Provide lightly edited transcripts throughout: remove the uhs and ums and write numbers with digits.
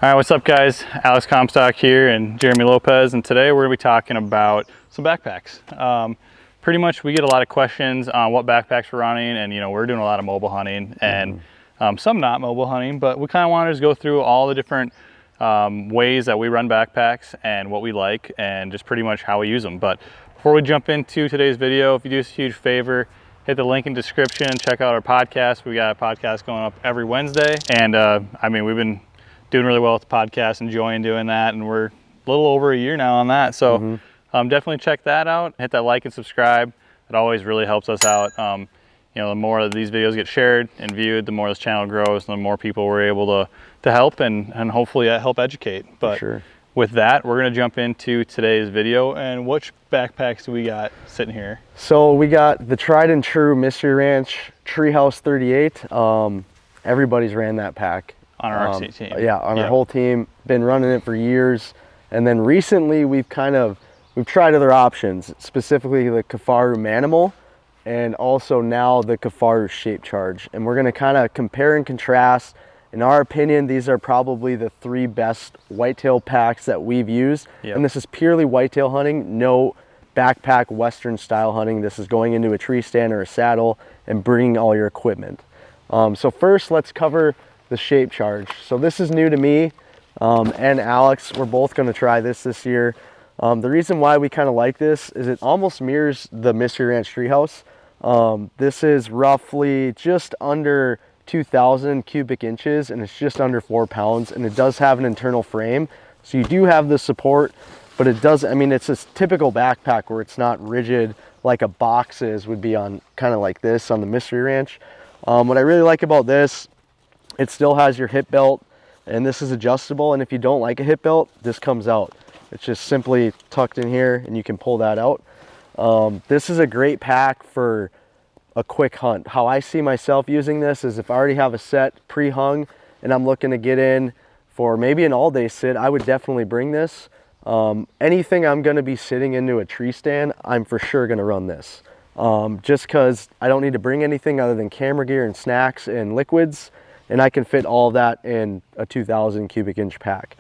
All right, what's up guys? Alex Comstock here and Jeremy Lopez, and today we're gonna be talking about some backpacks. Pretty much we get a lot of questions on what backpacks we're running, and we're doing a lot of mobile hunting and some not mobile hunting, but we kind of want to just go through all the different ways that we run backpacks and what we like and just pretty much how we use them. But before we jump into today's video, if you do us a huge favor, hit the link in the description, check out our podcast. We got a podcast going up every Wednesday, and I mean, we've been doing really well with the podcast, enjoying doing that, and we're a little over a year now on that. So definitely check that out. Hit that like and subscribe. It always really helps us out. The more these videos get shared and viewed, the more this channel grows, and the more people we're able to help and hopefully help educate. But with that, we're going to jump into today's video. And which backpacks do we got sitting here? So we got the tried and true Mystery Ranch Treehouse 38. Everybody's ran that pack on our team. Yeah, on our whole team. Been running it for years. And then recently we've tried other options, specifically the Kifaru manimal and also now the Kifaru shape charge. And we're going to kind of compare and contrast. In our opinion, these are probably the three best whitetail packs that we've used. And this is purely whitetail hunting, no backpack Western style hunting. This is going into a tree stand or a saddle and bringing all your equipment. So first, let's cover the shape charge. So this is new to me and Alex. We're both going to try this year. The reason why we kind of like this is it almost mirrors the Mystery Ranch Treehouse. This is roughly just under 2,000 cubic inches, and it's just under 4 pounds, and it does have an internal frame, so you do have the support, but it does, I mean, it's a typical backpack where it's not rigid like a box would be on, kind of like this on the Mystery Ranch. What I really like about this, it still has your hip belt, and this is adjustable, and if you don't like a hip belt, this comes out. It's just simply tucked in here and you can pull that out. This is a great pack for a quick hunt. How I see myself using this is if I already have a set pre-hung and I'm looking to get in for maybe an all-day sit, I would definitely bring this. Anything I'm going to be sitting into a tree stand, I'm for sure going to run this. Just because I don't need to bring anything other than camera gear and snacks and liquids, and I can fit all of that in a 2,000 cubic inch pack.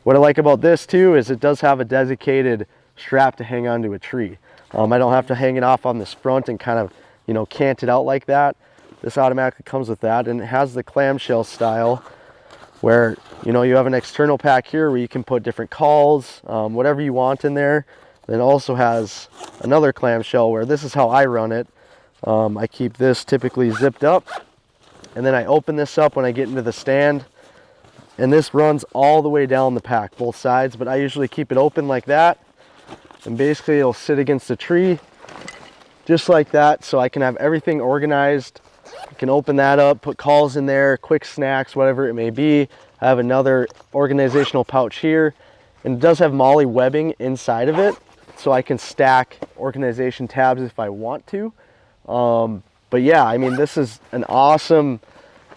What I like about this too is it does have a dedicated strap to hang onto a tree. I don't have to hang it off on this front and kind of, cant it out like that. This automatically comes with that, and it has the clamshell style where, you have an external pack here where you can put different calls, whatever you want in there. Then it also has another clamshell where this is how I run it. I keep this typically zipped up, and then I open this up when I get into the stand, and this runs all the way down the pack, both sides, but I usually keep it open like that, and basically it'll sit against the tree just like that, so I can have everything organized. I can open that up, put calls in there, quick snacks, whatever it may be. I have another organizational pouch here, and it does have MOLLE webbing inside of it, so I can stack organization tabs if I want to. But yeah, I mean, this is an awesome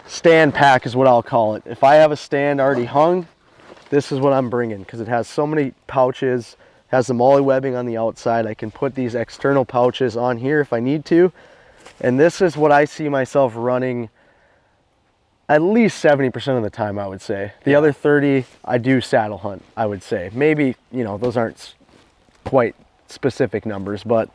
stand pack is what I'll call it. If I have a stand already hung, this is what I'm bringing, because it has so many pouches, has the MOLLE webbing on the outside. I can put these external pouches on here if I need to, and this is what I see myself running at least 70% of the time, I would say. The other 30 I do saddle hunt, I would say. Maybe, those aren't quite specific numbers, but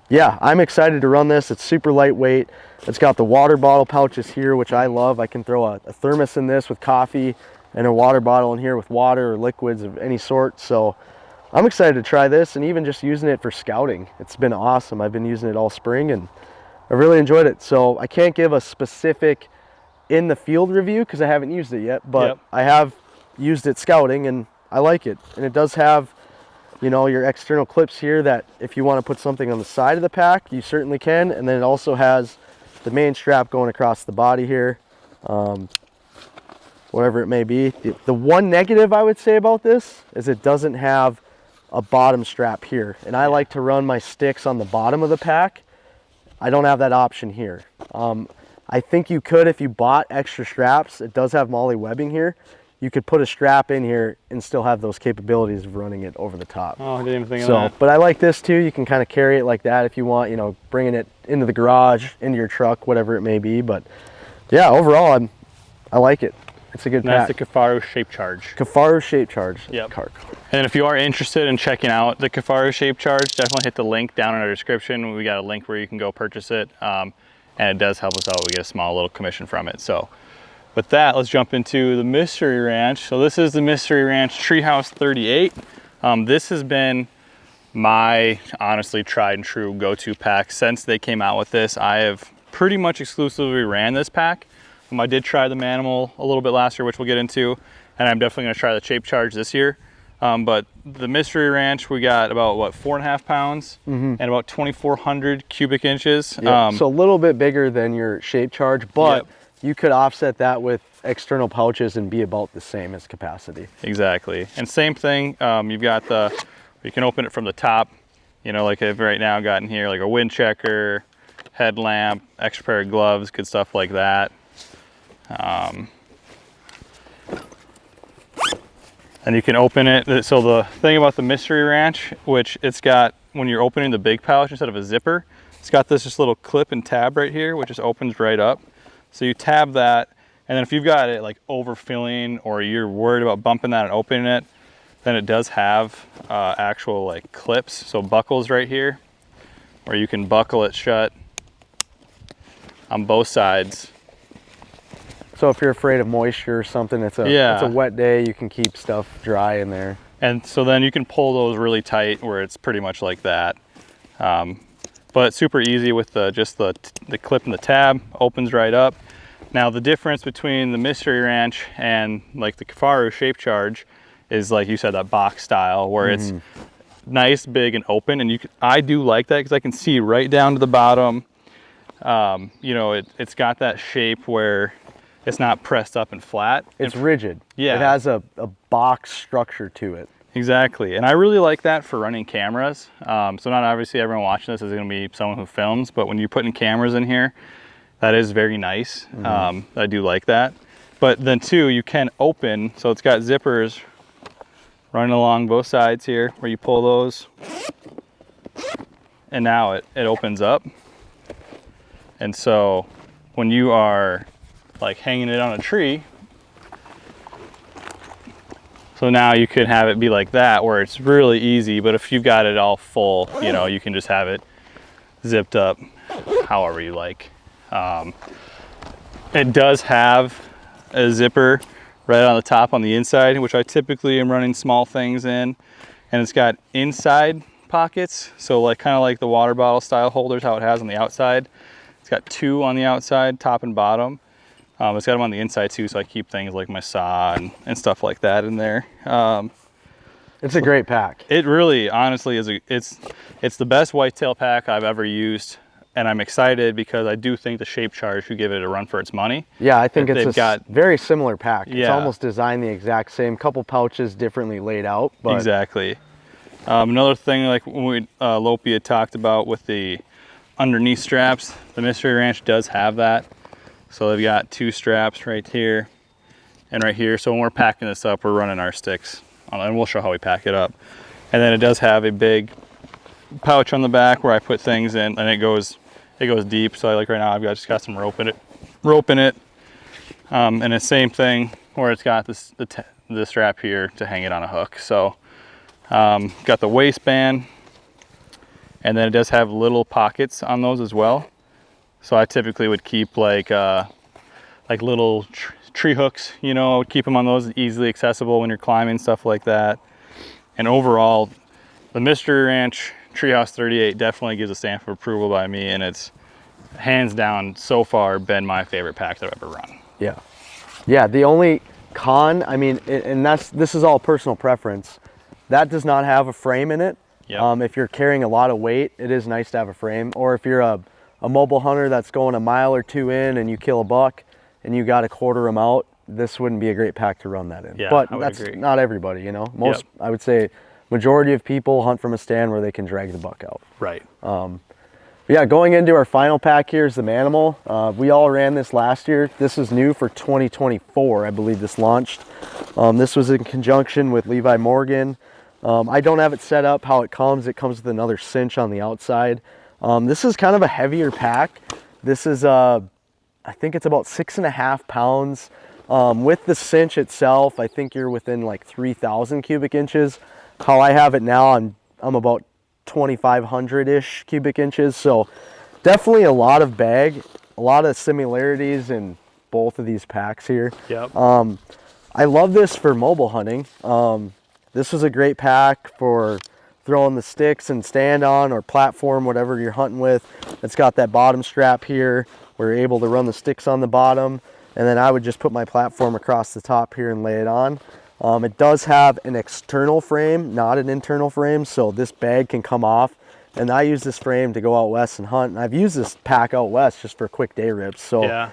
yeah, I'm excited to run this. It's super lightweight. It's got the water bottle pouches here, which I love. I can throw a thermos in this with coffee and a water bottle in here with water or liquids of any sort. So I'm excited to try this, and even just using it for scouting. It's been awesome. I've been using it all spring, and I really enjoyed it. So I can't give a specific in the field review because I haven't used it yet, but I have used it scouting, and I like it. And it does have your external clips here that if you want to put something on the side of the pack, you certainly can. And then it also has the main strap going across the body here, whatever it may be. The one negative I would say about this is it doesn't have a bottom strap here, and I like to run my sticks on the bottom of the pack. I don't have that option here. I think you could if you bought extra straps. It does have MOLLE webbing here. You could put a strap in here and still have those capabilities of running it over the top. Oh, I didn't even think of that. But I like this too. You can kind of carry it like that if you want, bringing it into the garage, into your truck, whatever it may be. But yeah, overall, I like it. It's a good And pack. that's the Kifaru Shape Charge. Kifaru Shape Charge. Yep. Card. And if you are interested in checking out the Kifaru Shape Charge, definitely hit the link down in our description. We got a link where you can go purchase it. And it does help us out. We get a small little commission from it. So with that, let's jump into the Mystery Ranch. So this is the Mystery Ranch Treehouse 38. This has been my honestly tried and true go-to pack since they came out with this. I have pretty much exclusively ran this pack. I did try the Manimal a little bit last year, which we'll get into, and I'm definitely gonna try the Shape Charge this year. But the Mystery Ranch, we got about what, 4.5 pounds and about 2,400 cubic inches. Yep. So a little bit bigger than your Shape Charge, but Yep. you could offset that with external pouches and be about the same as capacity. Exactly. And same thing, you've got you can open it from the top, you know, like I've right now got in here like a wind checker, headlamp, extra pair of gloves, good stuff like that. And you can open it. So the thing about the Mystery Ranch, which it's got, when you're opening the big pouch instead of a zipper, it's got this just little clip and tab right here, which just opens right up. So you tab that, and then if you've got it like overfilling or you're worried about bumping that and opening it, then it does have actual like clips, so buckles right here, where you can buckle it shut on both sides. So if you're afraid of moisture or something, it's a wet day, you can keep stuff dry in there. And so then you can pull those really tight where it's pretty much like that. But it's super easy with just the clip and the tab, opens right up. Now the difference between the Mystery Ranch and like the Kifaru Shape Charge is, like you said, that box style where it's nice, big, and open. And I do like that because I can see right down to the bottom. You know, it's got that shape where it's not pressed up and flat. It's rigid. Yeah. It has a box structure to it. Exactly. And I really like that for running cameras. So not obviously everyone watching this is going to be someone who films, but when you're putting cameras in here, that is very nice. I do like that. But then too, you can open, so it's got zippers running along both sides here where you pull those. And now it opens up. And so when you are like hanging it on a tree, so now you could have it be like that where it's really easy, but if you've got it all full, you know, you can just have it zipped up however you like. It does have a zipper right on the top on the inside, which I typically am running small things in, and it's got inside pockets, so like kind of like the water bottle style holders, how it has on the outside. It's got 2 on the outside, top and bottom. It's got them on the inside too, so I keep things like my saw and stuff like that in there. It's a great pack. It really, honestly, it's the best whitetail pack I've ever used, and I'm excited because I do think the Shape Charge should give it a run for its money. Yeah, I think it's a very similar pack. It's Yeah. almost designed the exact same, couple pouches differently laid out. But Exactly. Another thing, like when Lopi had talked about with the underneath straps, the Mystery Ranch does have that. So they've got 2 straps right here and right here. So when we're packing this up, we're running our sticks and we'll show how we pack it up. And then it does have a big pouch on the back where I put things in, and it goes deep. So like right now I've just got some rope in it. And the same thing where it's got the strap here to hang it on a hook. So got the waistband, and then it does have little pockets on those as well. So I typically would keep like little tree hooks, you know, keep them on those, easily accessible when you're climbing, stuff like that. And overall, the Mystery Ranch Treehouse 38 definitely gives a stamp of approval by me, and it's hands down so far been my favorite pack that I've ever run. yeah. Yeah, the only con, I mean, and this is all personal preference, that does not have a frame in it. Yep. If you're carrying a lot of weight, it is nice to have a frame. Or if you're a mobile hunter that's going a mile or 2 in and you kill a buck and you got to quarter them out, this wouldn't be a great pack to run that in. Yeah, but I would that's agree. not everybody, you know. Most, Yep. I would say, majority of people hunt from a stand where they can drag the buck out. Right. Yeah, going into our final pack here is the Manimal. We all ran this last year. This is new for 2024, I believe this launched. This was in conjunction with Levi Morgan. I don't have it set up how it comes. It comes with another cinch on the outside. This is kind of a heavier pack. This is, I think it's about 6.5 pounds. With the cinch itself, I think you're within like 3,000 cubic inches. How I have it now, I'm about 2,500-ish cubic inches. So definitely a lot of bag, a lot of similarities in both of these packs here. Yep. I love this for mobile hunting. This was a great pack for throwing the sticks and stand on, or platform, whatever you're hunting with. It's got that bottom strap here. We're able to run the sticks on the bottom, and then I would just put my platform across the top here and lay it on. It does have an external frame, not an internal frame, so this bag can come off. And I use this frame to go out west and hunt. And I've used this pack out west just for quick day rips. So Yeah.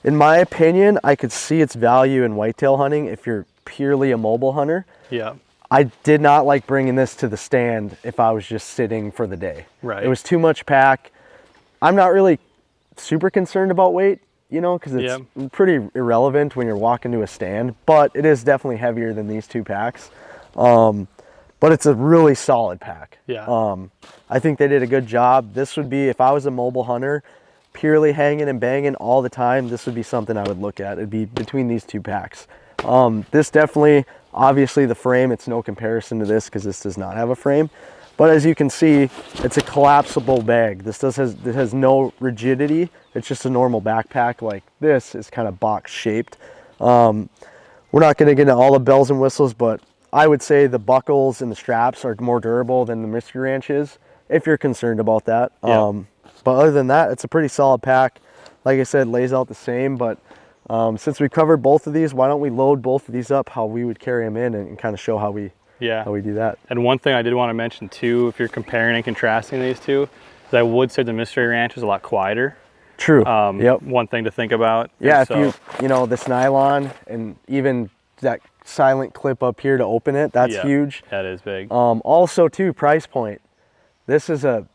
in my opinion, I could see its value in whitetail hunting if you're purely a mobile hunter. Yeah. I did not like bringing this to the stand if I was just sitting for the day. Right. It was too much pack. I'm not really super concerned about weight, you know, because it's pretty irrelevant when you're walking to a stand, but it is definitely heavier than these two packs. But it's a really solid pack. Yeah. I think they did a good job. This would be, if I was a mobile hunter, purely hanging and banging all the time, this would be something I would look at. It'd be between these two packs. This definitely, obviously the frame, it's no comparison to this because this does not have a frame. But as you can see, it's a collapsible bag. This has no rigidity. It's just a normal backpack. Like this is kind of box shaped. We're not going to get into all the bells and whistles, but I would say the buckles and the straps are more durable than the Mystery Ranch is, if you're concerned about that. Yep. But other than that, it's a pretty solid pack. Like I said, lays out the same, but since we covered both of these, why don't we load both of these up how we would carry them in, and kind of show how we do that. And one thing I did want to mention too, if you're comparing and contrasting these two, is I would say the Mystery Ranch is a lot quieter. True. Yep. One thing to think about. Yeah, if you know, this nylon and even that silent clip up here to open it, that's huge. That is big. Also too, price point. This is a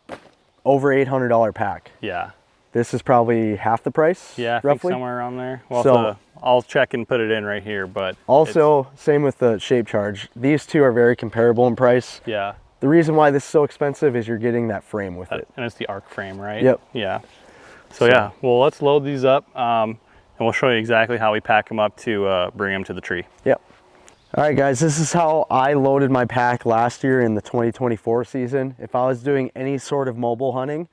over $800 pack. Yeah. This is probably half the price. Yeah, I roughly. think somewhere around there. Well, I'll check and put it in right here, but also same with the shape charge. These two are very comparable in price. Yeah. The reason why this is so expensive is you're getting that frame with it. And it's the arc frame, right? Yep. Yeah. So yeah, well, let's load these up, and we'll show you exactly how we pack them up to bring them to the tree. Yep. All right, guys, this is how I loaded my pack last year in the 2024 season. If I was doing any sort of mobile hunting,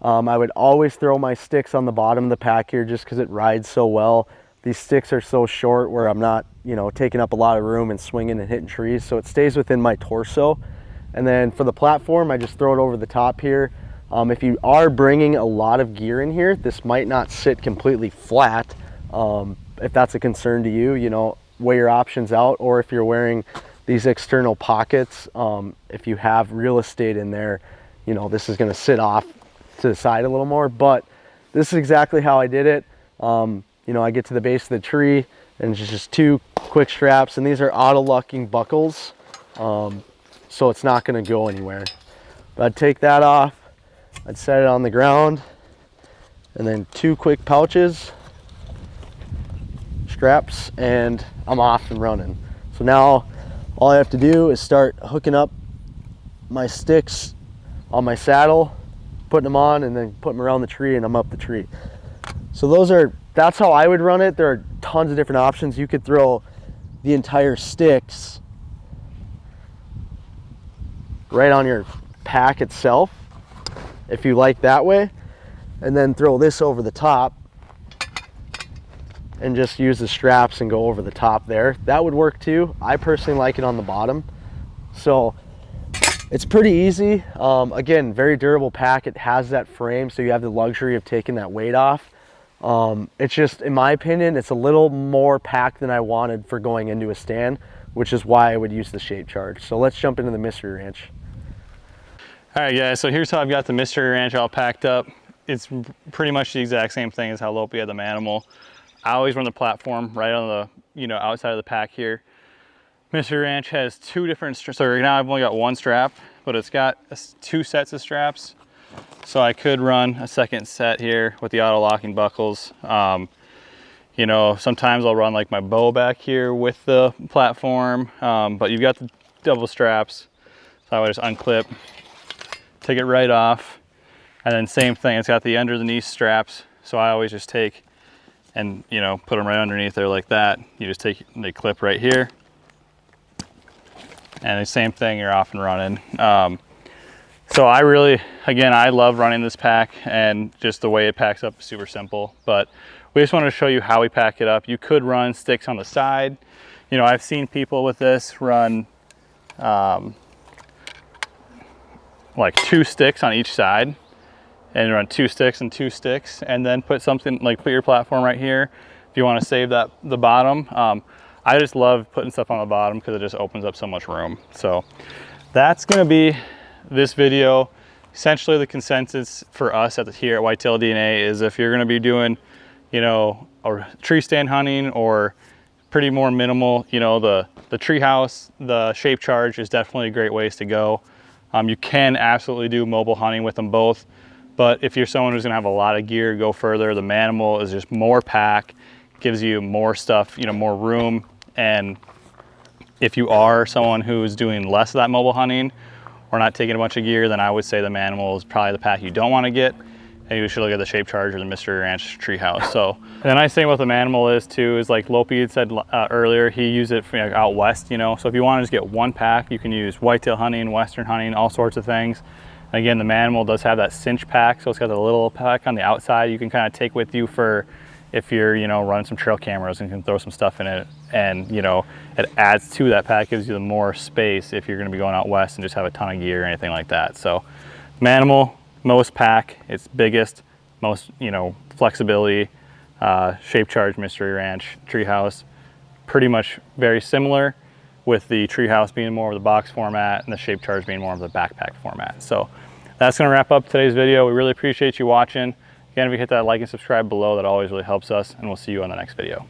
I would always throw my sticks on the bottom of the pack here just because it rides so well. These sticks are so short where I'm not, you know, taking up a lot of room and swinging and hitting trees, so it stays within my torso. And then for the platform, I just throw it over the top here. If you are bringing a lot of gear in here, this might not sit completely flat. If that's a concern to you, you know, weigh your options out. Or if you're wearing these external pockets, if you have real estate in there, you know, this is going to sit off to the side a little more. But this is exactly how I did it. You know, I get to the base of the tree and it's just two quick straps, and these are auto locking buckles, so it's not going to go anywhere. But I'd take that off, I'd set it on the ground, and then two quick pouches, straps, and I'm off and running. So now all I have to do is start hooking up my sticks on my saddle, putting them on, and then putting them around the tree, and I'm up the tree. So that's how I would run it. There are tons of different options. You could throw the entire sticks right on your pack itself if you like that way, and then throw this over the top and just use the straps and go over the top there. That would work too. I personally like it on the bottom. So it's pretty easy. Again, very durable pack. It has that frame, so you have the luxury of taking that weight off. It's just, in my opinion, it's a little more packed than I wanted for going into a stand, which is why I would use the shape charge. So let's jump into the Mystery Ranch. All right, guys, so here's how I've got the Mystery Ranch all packed up. It's pretty much the exact same thing as how Lopi had the Manimal. I always run the platform right on the, you know, outside of the pack here. Mystery Ranch has two different straps. So right now I've only got one strap, but it's got two sets of straps. So I could run a second set here with the auto locking buckles. You know, sometimes I'll run like my bow back here with the platform, but you've got the double straps. So I would just unclip, take it right off, and then same thing, it's got the underneath straps. So I always just take and you know, put them right underneath there like that. You just take, they clip right here, and the same thing, you're off and running. So I really, again, I love running this pack, and just the way it packs up is super simple, but we just wanted to show you how we pack it up. You could run sticks on the side. You know, I've seen people with this run like 2 sticks on each side, and run 2 sticks and 2 sticks, and then put something like, put your platform right here if you want to save that the bottom. I just love putting stuff on the bottom because it just opens up so much room. So that's going to be this video. Essentially the consensus for us here at Whitetail DNA is, if you're going to be doing, you know, a tree stand hunting or pretty more minimal, you know, the treehouse, the shape charge is definitely great ways to go. You can absolutely do mobile hunting with them both, but if you're someone who's gonna have a lot of gear, go further. The manimal is just more pack, gives you more stuff, you know, more room. And if you are someone who's doing less of that mobile hunting or not taking a bunch of gear, then I would say the manimal is probably the pack you don't want to get, and you should look at the shape charge or the Mystery Ranch treehouse. So the nice thing about the manimal is too, is like Lopi had said earlier, he used it for, you know, out west, you know. So if you want to just get one pack, you can use whitetail hunting, western hunting, all sorts of things. And again, the manimal does have that cinch pack, so it's got a little pack on the outside you can kind of take with you for if you're, you know, running some trail cameras and can throw some stuff in it. And you know, it adds to that pack, gives you the more space if you're going to be going out west and just have a ton of gear or anything like that. So manimal, most pack, it's biggest, most, you know, flexibility. Shape charge, Mystery Ranch, treehouse, pretty much very similar, with the treehouse being more of the box format and the shape charge being more of the backpack format. So that's going to wrap up today's video. We really appreciate you watching. Again, if you hit that like and subscribe below, that always really helps us, and we'll see you on the next video.